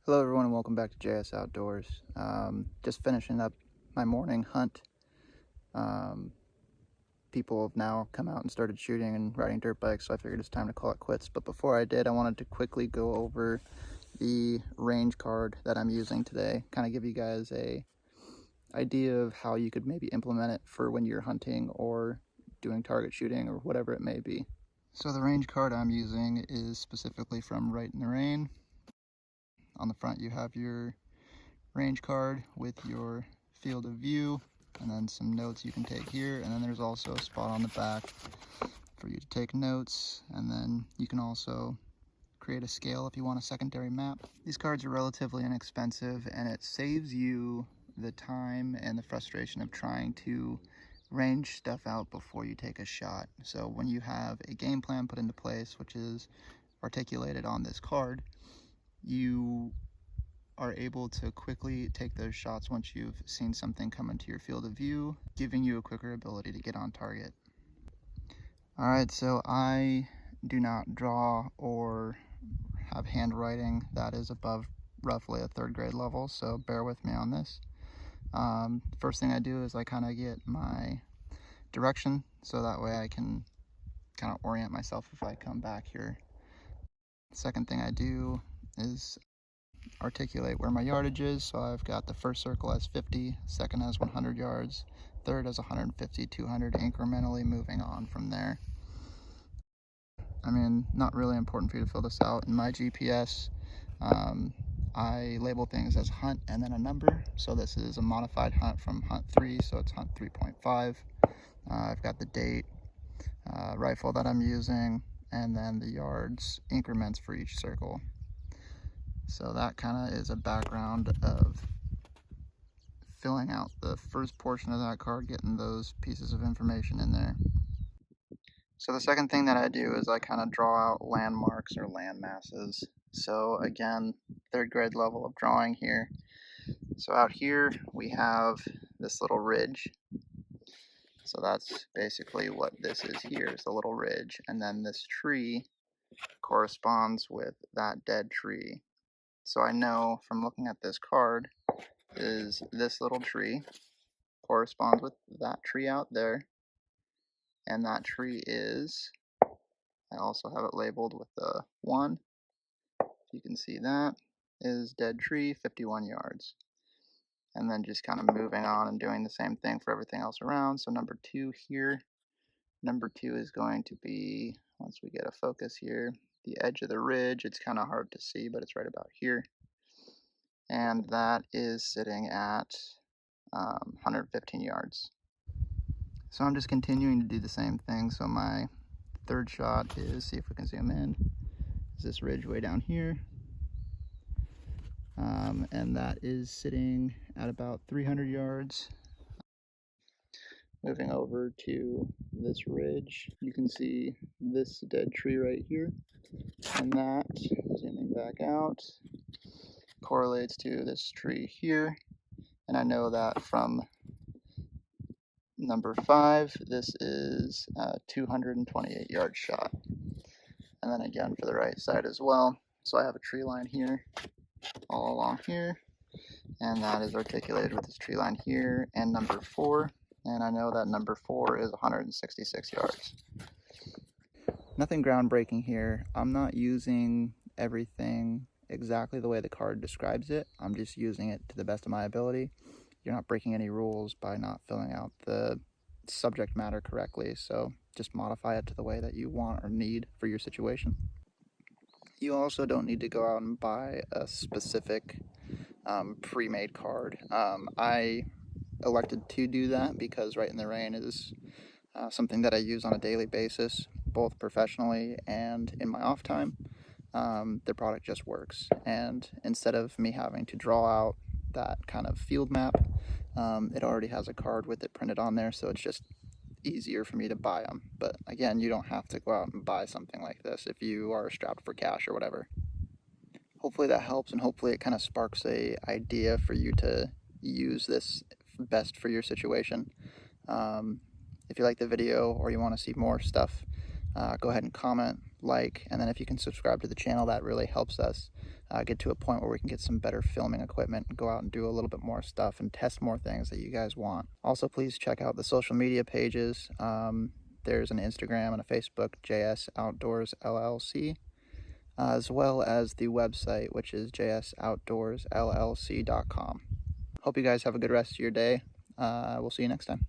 Hello everyone and welcome back to JS Outdoors. Just finishing up my morning hunt. People have now come out and started shooting and riding dirt bikes, so I figured it's time to call it quits. But before I did, I wanted to quickly go over the range card that I'm using today, kind of give you guys a idea of how you could maybe implement it for when you're hunting or doing target shooting or whatever it may be. So the range card I'm using is specifically from Rite. On the front you have your range card with your field of view and then some notes you can take here, and then there's also a spot on the back for you to take notes, and then you can also create a scale if you want a secondary map. These cards are relatively inexpensive and it saves you the time and the frustration of trying to range stuff out before you take a shot. So when you have a game plan put into place, which is articulated on this card, you are able to quickly take those shots once you've seen something come into your field of view, giving you a quicker ability to get on target. Alright, so I do not draw or have handwriting that is above roughly a 3rd grade level, so bear with me on this. First thing I do is I kind of get my direction, so that way I can kind of orient myself if I come back here. Second thing I do is articulate where my yardage is. So I've got the first circle as 50, second as 100 yards, third as 150, 200, incrementally moving on from there. I mean, not really important for you to fill this out. In my GPS, I label things as hunt and then a number. So this is a modified hunt from hunt 3, so it's hunt 3.5. I've got the date, rifle that I'm using, and then the yards increments for each circle. So that kind of is a background of filling out the first portion of that card, getting those pieces of information in there. So the second thing that I do is I kind of draw out landmarks or land masses. So again, 3rd grade level of drawing here. So out here we have this little ridge. So that's basically what this is here, is the little ridge. And then this tree corresponds with that dead tree. So I know from looking at this card is this little tree corresponds with that tree out there, and that tree is, I also have it labeled with the 1, you can see that is dead tree, 51 yards. And then just kind of moving on and doing the same thing for everything else around. So number 2 here, number 2 is going to be, once we get a focus here, the edge of the ridge. It's kind of hard to see, but it's right about here. And that is sitting at 115 yards. So I'm just continuing to do the same thing. So my 3rd shot is, see if we can zoom in, is this ridge way down here. And that is sitting at about 300 yards. Moving over to this ridge, you can see this dead tree right here. And that, zooming back out, correlates to this tree here. And I know that from number 5, this is a 228 yard shot. And then again for the right side as well. So I have a tree line here, all along here, and that is articulated with this tree line here and number 4. And I know that number 4 is 166 yards. Nothing groundbreaking here. I'm not using everything exactly the way the card describes it. I'm just using it to the best of my ability. You're not breaking any rules by not filling out the subject matter correctly, so just modify it to the way that you want or need for your situation. You also don't need to go out and buy a specific pre-made card. I elected to do that because Rite is something that I use on a daily basis, both professionally and in my off time. The product just works, and instead of me having to draw out that kind of field map, it already has a card with it printed on there, so it's just easier for me to buy them. But again, you don't have to go out and buy something like this if you are strapped for cash or whatever. Hopefully that helps, and hopefully it kind of sparks a idea for you to use this best for your situation. If you like the video or you want to see more stuff, go ahead and comment. like, and then if you can subscribe to the channel, that really helps us get to a point where we can get some better filming equipment and go out and do a little bit more stuff and test more things that you guys want. Also, please check out the social media pages. There's an Instagram and a Facebook, JS Outdoors LLC, as well as the website, which is jsoutdoorsllc.com. Hope you guys have a good rest of your day. We'll see you next time.